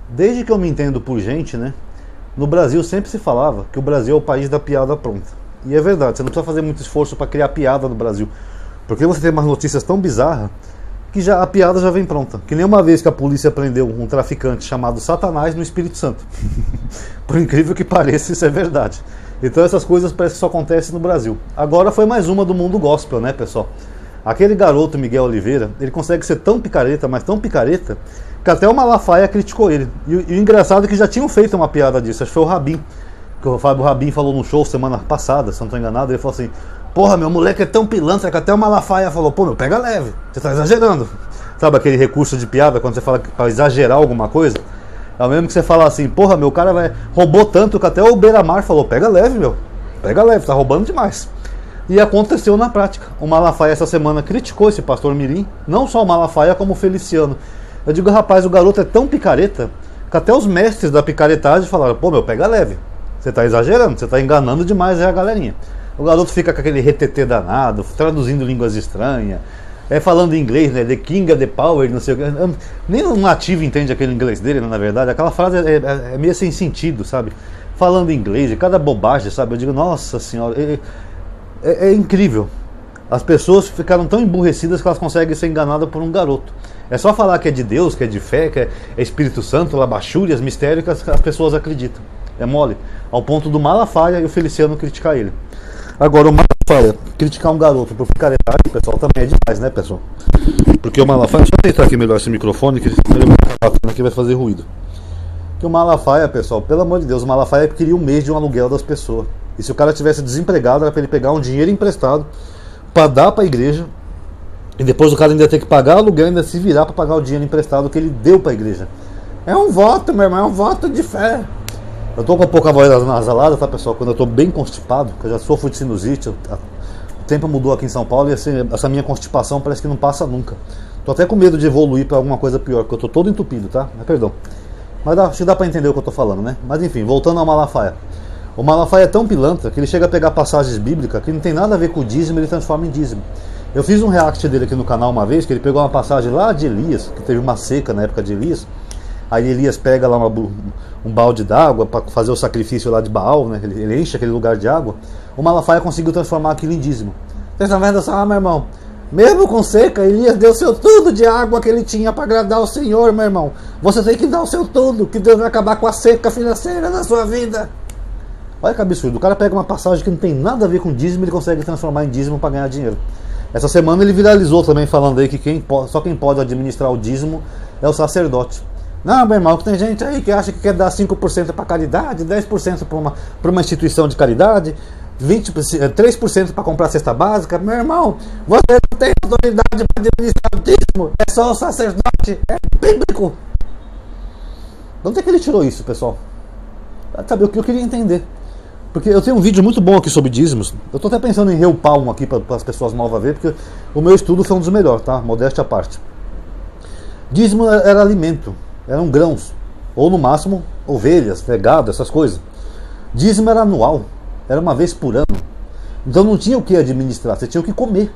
Desde que eu me entendo por gente, né? No Brasil sempre se falava que o Brasil é o país da piada pronta. E é verdade, você não precisa fazer muito esforço para criar piada no Brasil. Porque você tem umas notícias tão bizarras que já, a piada já vem pronta. Que nem uma vez que a polícia prendeu um traficante chamado Satanás no Espírito Santo. Por incrível que pareça, isso é verdade. Então essas coisas parece que só acontecem no Brasil. Agora foi mais uma do mundo gospel, né, pessoal? Aquele garoto Miguel Oliveira, ele consegue ser tão picareta, mas tão picareta, que até o Malafaia criticou ele. E o engraçado é que já tinham feito uma piada disso, acho que foi o Rabin. Que o Fábio Rabin falou no show semana passada, se não estou enganado, ele falou assim: porra, meu moleque é tão pilantra que até o Malafaia falou: pô, meu, pega leve, você tá exagerando. Sabe aquele recurso de piada quando você fala para exagerar alguma coisa? É o mesmo que você fala assim: porra, meu, o cara roubou tanto que até o Beira-Mar falou: pega leve, meu, pega leve, tá roubando demais. E aconteceu na prática. O Malafaia essa semana criticou esse pastor mirim, não só o Malafaia como o Feliciano. Eu digo: rapaz, o garoto é tão picareta que até os mestres da picaretagem falaram: pô, meu, pega leve, você tá exagerando, você tá enganando demais a galerinha. O garoto fica com aquele retetê danado, traduzindo línguas estranhas, falando inglês, né? The King of the Power, não sei o que. Nem um nativo entende aquele inglês dele, né, na verdade. Aquela frase é meio sem sentido, sabe? Falando inglês, e cada bobagem, sabe? Eu digo: nossa senhora, é incrível. As pessoas ficaram tão emburrecidas que elas conseguem ser enganadas por um garoto. É só falar que é de Deus, que é de fé, que é Espírito Santo, labachúrias, mistério, que as pessoas acreditam. É mole. Ao ponto do Malafaia e o Feliciano criticar ele. Agora, o Malafaia criticar um garoto por picaretagem, pessoal, também é demais, né, pessoal? Porque o Malafaia... Deixa eu tentar aqui melhor esse microfone, que aqui vai fazer ruído. Que o Malafaia, pessoal, pelo amor de Deus, o Malafaia queria um mês de um aluguel das pessoas. E se o cara tivesse desempregado, era para ele pegar um dinheiro emprestado para dar para a igreja, e depois o cara ainda ter que pagar o aluguel e ainda se virar para pagar o dinheiro emprestado que ele deu para a igreja. É um voto, meu irmão, é um voto de fé. Eu tô com um pouco a voz nasalada, tá, pessoal? Quando eu tô bem constipado, que eu já sofro de sinusite, o tempo mudou aqui em São Paulo e essa minha constipação parece que não passa nunca. Tô até com medo de evoluir para alguma coisa pior, porque eu tô todo entupido, tá? Mas perdão. Mas acho que dá para entender o que eu tô falando, né? Mas enfim, voltando ao Malafaia. O Malafaia é tão pilantra que ele chega a pegar passagens bíblicas que não tem nada a ver com o dízimo, ele transforma em dízimo. Eu fiz um react dele aqui no canal uma vez, que ele pegou uma passagem lá de Elias, que teve uma seca na época de Elias. Aí Elias pega lá um balde d'água para fazer o sacrifício lá de Baal, né? Ele enche aquele lugar de água. O Malafaia conseguiu transformar aquilo em dízimo. Vocês estão vendo só, meu irmão? Mesmo com seca, Elias deu seu tudo de água que ele tinha para agradar o Senhor, meu irmão. Você tem que dar o seu tudo, que Deus vai acabar com a seca financeira da sua vida. Olha que absurdo, o cara pega uma passagem que não tem nada a ver com dízimo, ele consegue transformar em dízimo para ganhar dinheiro. Essa semana ele viralizou também falando aí que só quem pode administrar o dízimo é o sacerdote. Não, meu irmão, que tem gente aí que acha que quer dar 5% para caridade, 10% para uma instituição de caridade, 3% para comprar cesta básica. Meu irmão, você não tem autoridade para administrar o dízimo, é só o sacerdote, é bíblico. De onde é que ele tirou isso, pessoal? Sabe, o que eu queria entender. Porque eu tenho um vídeo muito bom aqui sobre dízimos. Eu estou até pensando em reupar um aqui para as pessoas novas verem, porque o meu estudo foi um dos melhores, tá? Modéstia à parte. Dízimo era alimento, eram grãos, ou no máximo ovelhas, gado, essas coisas. Dízimo era anual, era uma vez por ano. Então não tinha o que administrar, você tinha o que comer.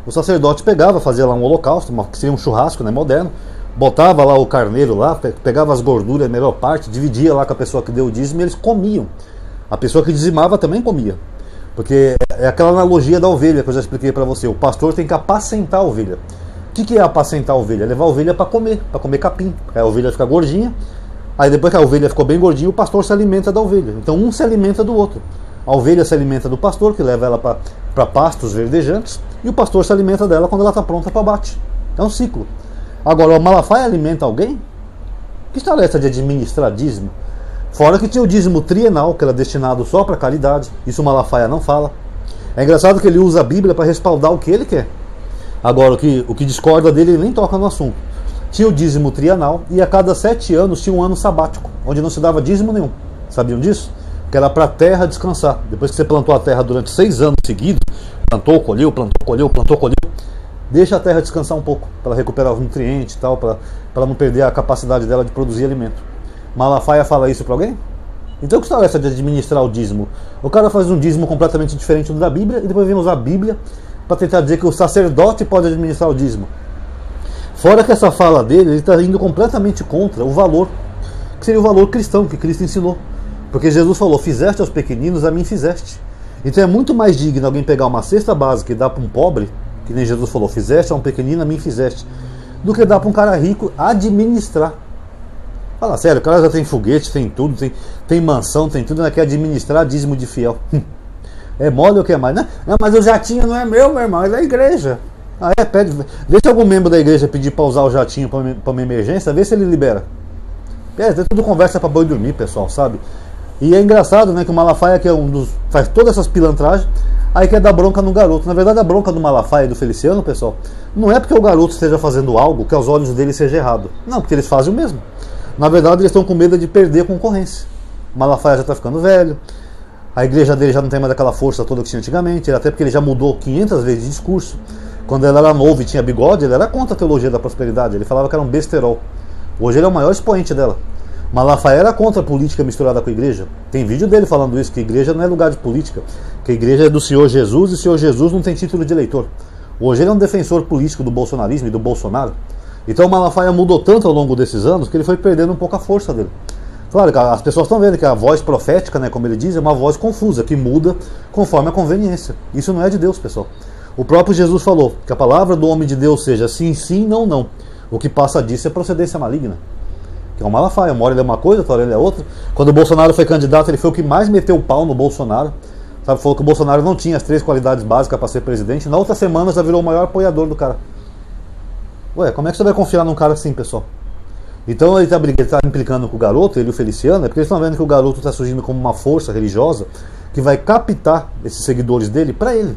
O sacerdote pegava, fazia lá um holocausto, que seria um churrasco, né, moderno, botava lá o carneiro lá, pegava as gorduras, a melhor parte, dividia lá com a pessoa que deu o dízimo e eles comiam. A pessoa que dizimava também comia. Porque é aquela analogia da ovelha que eu já expliquei para você. O pastor tem que apacentar a ovelha. O que é apacentar a ovelha? Levar a ovelha para comer capim. Aí a ovelha fica gordinha. Aí depois que a ovelha ficou bem gordinha, o pastor se alimenta da ovelha. Então um se alimenta do outro. A ovelha se alimenta do pastor, que leva ela para pastos verdejantes. E o pastor se alimenta dela quando ela está pronta para abate. É um ciclo. Agora, o Malafaia alimenta alguém? Que história é essa de administrar dízimo? Fora que tinha o dízimo trienal, que era destinado só para caridade. Isso o Malafaia não fala. É engraçado que ele usa a Bíblia para respaldar o que ele quer. Agora, o que discorda dele, ele nem toca no assunto. Tinha o dízimo trienal e a cada 7 anos tinha um ano sabático, onde não se dava dízimo nenhum. Sabiam disso? Que era para a terra descansar. Depois que você plantou a terra durante 6 anos seguidos, plantou, colheu, deixa a terra descansar um pouco, para recuperar os nutrientes e tal, para não perder a capacidade dela de produzir alimento. Malafaia fala isso para alguém? Então que história é essa de administrar o dízimo? O cara faz um dízimo completamente diferente do da Bíblia e depois vem usar a Bíblia para tentar dizer que o sacerdote pode administrar o dízimo. Fora que essa fala dele, ele está indo completamente contra o valor que seria o valor cristão que Cristo ensinou. Porque Jesus falou, fizeste aos pequeninos, a mim fizeste. Então é muito mais digno alguém pegar uma cesta básica e dar para um pobre, que nem Jesus falou, fizeste a um pequenino, a mim fizeste, do que dar para um cara rico administrar. Fala sério, o cara já tem foguete, tem tudo, tem mansão, tem tudo, ainda quer administrar dízimo de fiel. É mole ou o que mais? Não, mas o jatinho não é meu irmão, é da igreja. Ah, pede. Vê se algum membro da igreja pedir para usar o jatinho para uma emergência, vê se ele libera. É tudo conversa para boi dormir, pessoal, sabe? E é engraçado, né, que o Malafaia, que é faz todas essas pilantragens, aí quer dar bronca no garoto. Na verdade, a bronca do Malafaia e do Feliciano, pessoal, não é porque o garoto esteja fazendo algo que aos olhos dele seja errado. Não, porque eles fazem o mesmo. Na verdade, eles estão com medo de perder a concorrência. O Malafaia já está ficando velho, a igreja dele já não tem mais aquela força toda que tinha antigamente, até porque ele já mudou 500 vezes de discurso. Quando ele era novo e tinha bigode, ele era contra a teologia da prosperidade, ele falava que era um besterol. Hoje ele é o maior expoente dela. Malafaia era contra a política misturada com a igreja. Tem vídeo dele falando isso, que a igreja não é lugar de política, que a igreja é do Senhor Jesus e o Senhor Jesus não tem título de eleitor. Hoje ele é um defensor político do bolsonarismo e do Bolsonaro. Então o Malafaia mudou tanto ao longo desses anos que ele foi perdendo um pouco a força dele. Claro, as pessoas estão vendo que a voz profética, né, como ele diz, é uma voz confusa, que muda conforme a conveniência. Isso não é de Deus, pessoal. O próprio Jesus falou que a palavra do homem de Deus seja sim, sim, não, não. O que passa disso é procedência maligna. Que é o Malafaia, uma hora ele é uma coisa, outra hora ele é outra. Quando o Bolsonaro foi candidato, ele foi o que mais meteu o pau no Bolsonaro. Sabe, falou que o Bolsonaro não tinha as 3 qualidades básicas para ser presidente. Na outra semana já virou o maior apoiador do cara. Ué, como é que você vai confiar num cara assim, pessoal? Então ele está implicando com o garoto, ele e o Feliciano, é porque eles estão vendo que o garoto está surgindo como uma força religiosa que vai captar esses seguidores dele para ele.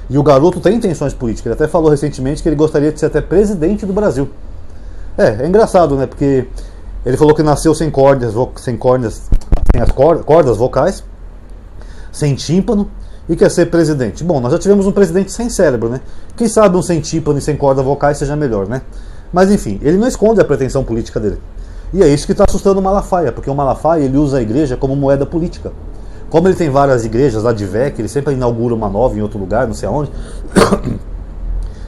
E o garoto tem intenções políticas. Ele até falou recentemente que ele gostaria de ser até presidente do Brasil. É engraçado, né? Porque ele falou que nasceu sem cordas, sem as cordas vocais, sem tímpano, e quer ser presidente. Bom, nós já tivemos um presidente sem cérebro, né? Quem sabe um sem tímpano e sem cordas vocais seja melhor, né? Mas enfim, ele não esconde a pretensão política dele. E é isso que está assustando o Malafaia, porque o Malafaia ele usa a igreja como moeda política. Como ele tem várias igrejas lá de VEC, ele sempre inaugura uma nova em outro lugar, não sei aonde.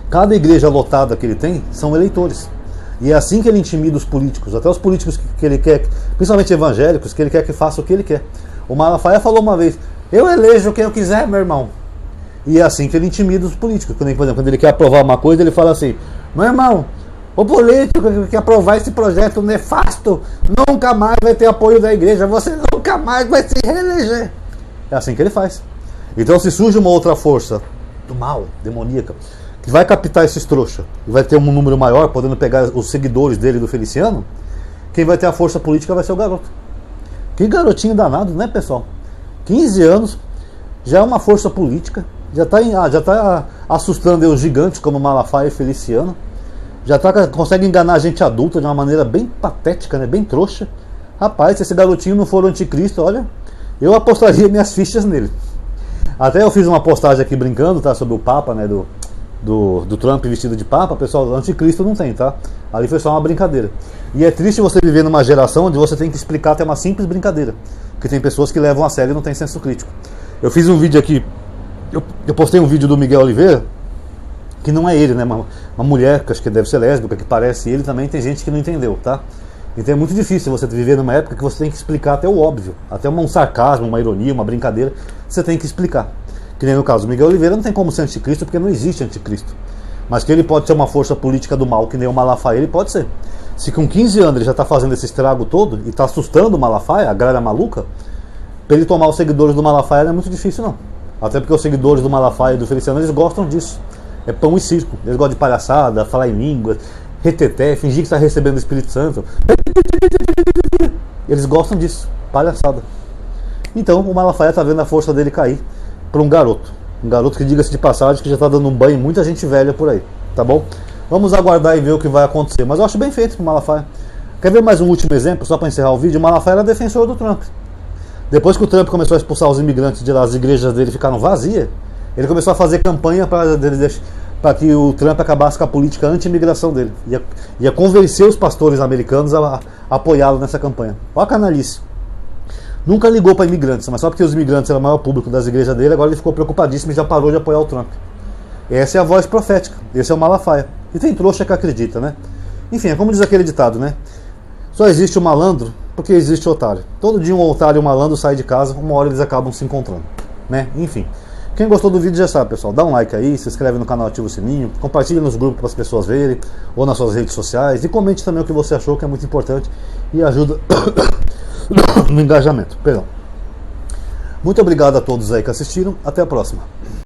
Cada igreja lotada que ele tem são eleitores. E é assim que ele intimida os políticos, até os políticos que ele quer, principalmente evangélicos, que ele quer que faça o que ele quer. O Malafaia falou uma vez, eu elejo quem eu quiser, meu irmão. E é assim que ele intimida os políticos. Por exemplo, quando ele quer aprovar uma coisa, ele fala assim, meu irmão, o político que quer aprovar esse projeto nefasto nunca mais vai ter apoio da igreja, você nunca mais vai se reeleger. É assim que ele faz. Então se surge uma outra força do mal, demoníaca, que vai captar esses trouxas e vai ter um número maior, podendo pegar os seguidores dele do Feliciano, quem vai ter a força política vai ser o garoto. Que garotinho danado, né, pessoal? 15 anos, já é uma força política, já está assustando os gigantes como Malafaia e Feliciano, consegue enganar a gente adulta de uma maneira bem patética, né, bem trouxa. Rapaz, se esse garotinho não for o anticristo, olha, eu apostaria minhas fichas nele. Até eu fiz uma postagem aqui brincando, tá, sobre o Papa, né, do Trump vestido de Papa. Pessoal, o anticristo não tem, tá? Ali foi só uma brincadeira. E é triste você viver numa geração onde você tem que explicar até uma simples brincadeira, porque tem pessoas que levam a sério e não tem senso crítico. Eu fiz um vídeo aqui, eu postei um vídeo do Miguel Oliveira, que não é ele, né? Uma mulher que acho que deve ser lésbica, que parece ele também, tem gente que não entendeu, tá? Então é muito difícil você viver numa época que você tem que explicar até o óbvio, até um sarcasmo, uma ironia, uma brincadeira, você tem que explicar. Que nem no caso do Miguel Oliveira não tem como ser anticristo, porque não existe anticristo. Mas que ele pode ser uma força política do mal, que nem o Malafaia, ele pode ser. Se com 15 anos ele já está fazendo esse estrago todo e está assustando o Malafaia, a galera maluca, para ele tomar os seguidores do Malafaia não é muito difícil, não. Até porque os seguidores do Malafaia e do Feliciano, eles gostam disso. É pão e circo. Eles gostam de palhaçada, falar em línguas, reteté, fingir que está recebendo o Espírito Santo. Eles gostam disso, palhaçada. Então o Malafaia está vendo a força dele cair para um garoto. Um garoto que, diga-se de passagem, que já está dando um banho em muita gente velha por aí. Tá bom? Vamos aguardar e ver o que vai acontecer. Mas eu acho bem feito pro Malafaia. Quer ver mais um último exemplo, só para encerrar o vídeo? O Malafaia era defensor do Trump. Depois que o Trump começou a expulsar os imigrantes de lá, as igrejas dele ficaram vazias, ele começou a fazer campanha para que o Trump acabasse com a política anti-imigração dele. Ia convencer os pastores americanos a apoiá-lo nessa campanha. Olha a canalice. Nunca ligou para imigrantes, mas só porque os imigrantes eram o maior público das igrejas dele, agora ele ficou preocupadíssimo e já parou de apoiar o Trump. Essa é a voz profética, esse é o Malafaia. E tem trouxa que acredita, né? Enfim, é como diz aquele ditado, né? Só existe o malandro porque existe otário. Todo dia um otário e um malandro sai de casa, uma hora eles acabam se encontrando, né? Enfim. Quem gostou do vídeo já sabe, pessoal, dá um like aí, se inscreve no canal, ativa o sininho, compartilha nos grupos para as pessoas verem, ou nas suas redes sociais, e comente também o que você achou, que é muito importante e ajuda no engajamento. Perdão. Muito obrigado a todos aí que assistiram, até a próxima.